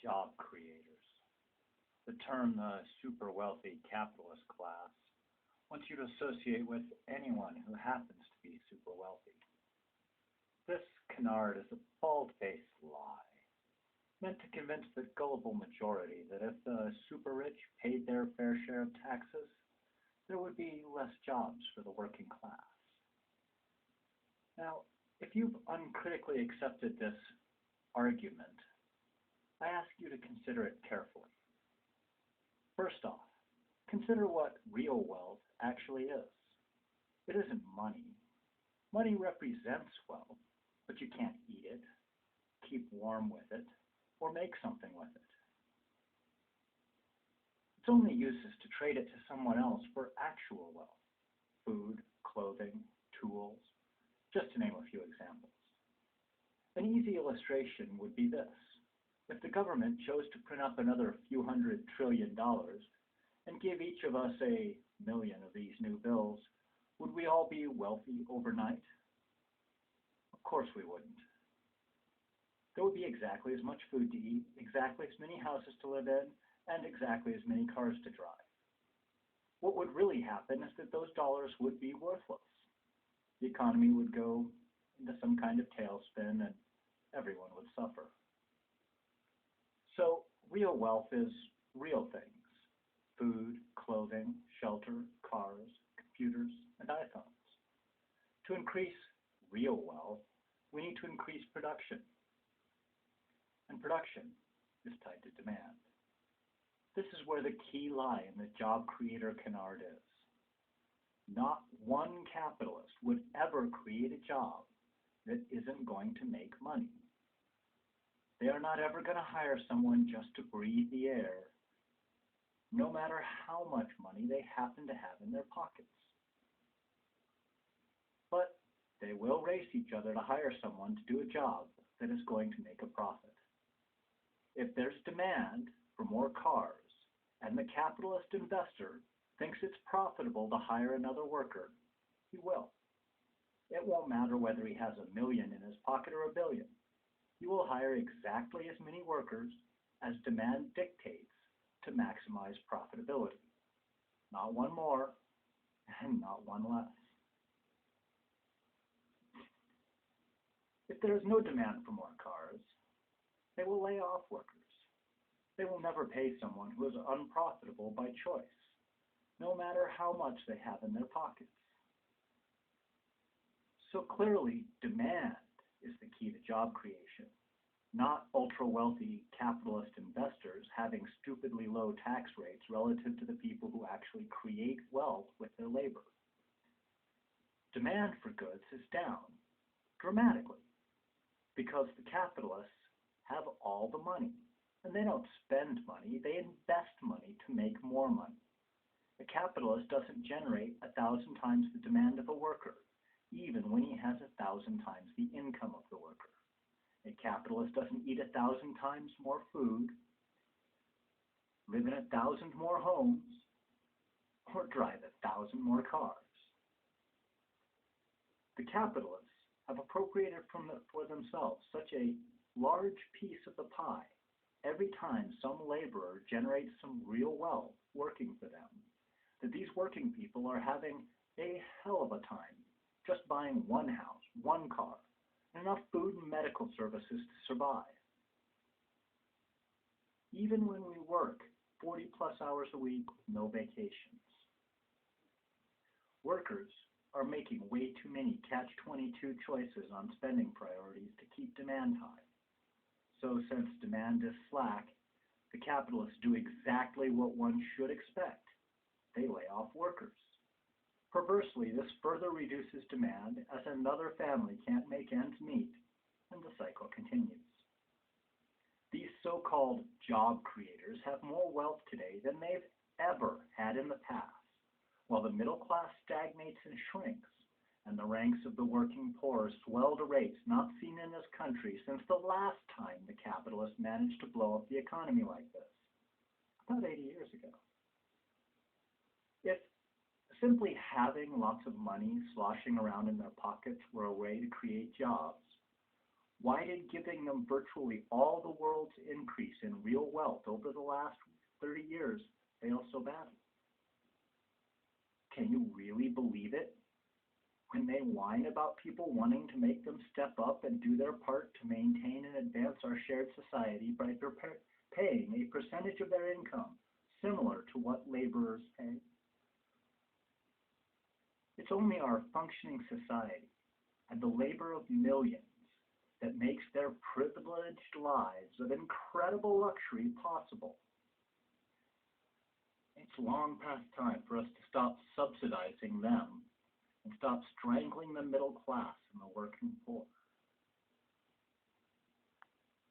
job creators. The term the super wealthy capitalist class wants you to associate with anyone who happens to be super wealthy. This canard is a bald-faced lie, meant to convince the gullible majority that if the super rich paid their fair share of taxes, there would be less jobs for the working class. Now, if you've uncritically accepted this argument, I ask you to consider it carefully. First off, consider what real wealth actually is. It isn't money. Money represents wealth, but you can't eat it, keep warm with it, or make something with it. Its only use is to trade it to someone else for actual wealth: food, clothing, tools, just to name a few examples. An easy illustration would be this. If the government chose to print up another few $100 trillion and give each of us a million of these new bills, would we all be wealthy overnight? Of course we wouldn't. There would be exactly as much food to eat, exactly as many houses to live in, and exactly as many cars to drive. What would really happen is that those dollars would be worthless. The economy would go into some kind of tailspin and everyone would suffer. So real wealth is real things: food, clothing, shelter, cars, computers, and iPhones. To increase real wealth, we need to increase production. And production is tied to demand. This is where the key lie in the job creator canard is. Not one capitalist would ever create a job that isn't going to make money. They are not ever going to hire someone just to breathe the air, no matter how much money they happen to have in their pockets. But they will race each other to hire someone to do a job that is going to make a profit. If there's demand for more cars and the capitalist investor thinks it's profitable to hire another worker, he will. It won't matter whether he has $1 million in his pocket or $1 billion. He will hire exactly as many workers as demand dictates to maximize profitability. Not one more and not one less. If there is no demand for more cars, they will lay off workers. They will never pay someone who is unprofitable by choice, no matter how much they have in their pockets. So clearly, demand is the key to job creation, not ultra-wealthy capitalist investors having stupidly low tax rates relative to the people who actually create wealth with their labor. Demand for goods is down dramatically because the capitalists have all the money, and they don't spend money, they invest money to make more money. A capitalist doesn't generate 1,000 times the demand of a worker, even when he has 1,000 times the income of the worker. A capitalist doesn't eat 1,000 times more food, live in 1,000 more homes, or drive 1,000 more cars. The capitalists have appropriated for themselves such a large piece of the pie every time some laborer generates some real wealth working for them, that these working people are having a hell of a time just buying one house, one car, and enough food and medical services to survive. Even when we work 40+ hours a week with no vacations. Workers are making way too many catch-22 choices on spending priorities to keep demand high. So since demand is slack, the capitalists do exactly what one should expect. They lay off workers. Perversely, this further reduces demand as another family can't make ends meet, and the cycle continues. These so-called job creators have more wealth today than they've ever had in the past, while the middle class stagnates and shrinks, and the ranks of the working poor swell to rates not seen in this country since the last time the capitalists managed to blow up the economy like this, about 80 years ago. If simply having lots of money sloshing around in their pockets were a way to create jobs, Why did giving them virtually all the world's increase in real wealth over the last 30 years fail so badly? Can you really believe it? When they whine about people wanting to make them step up and do their part to maintain and advance our shared society by paying a percentage of their income similar to what laborers pay. It's only our functioning society and the labor of millions that makes their privileged lives of incredible luxury possible. It's long past time for us to stop subsidizing them and stop strangling the middle class and the working poor.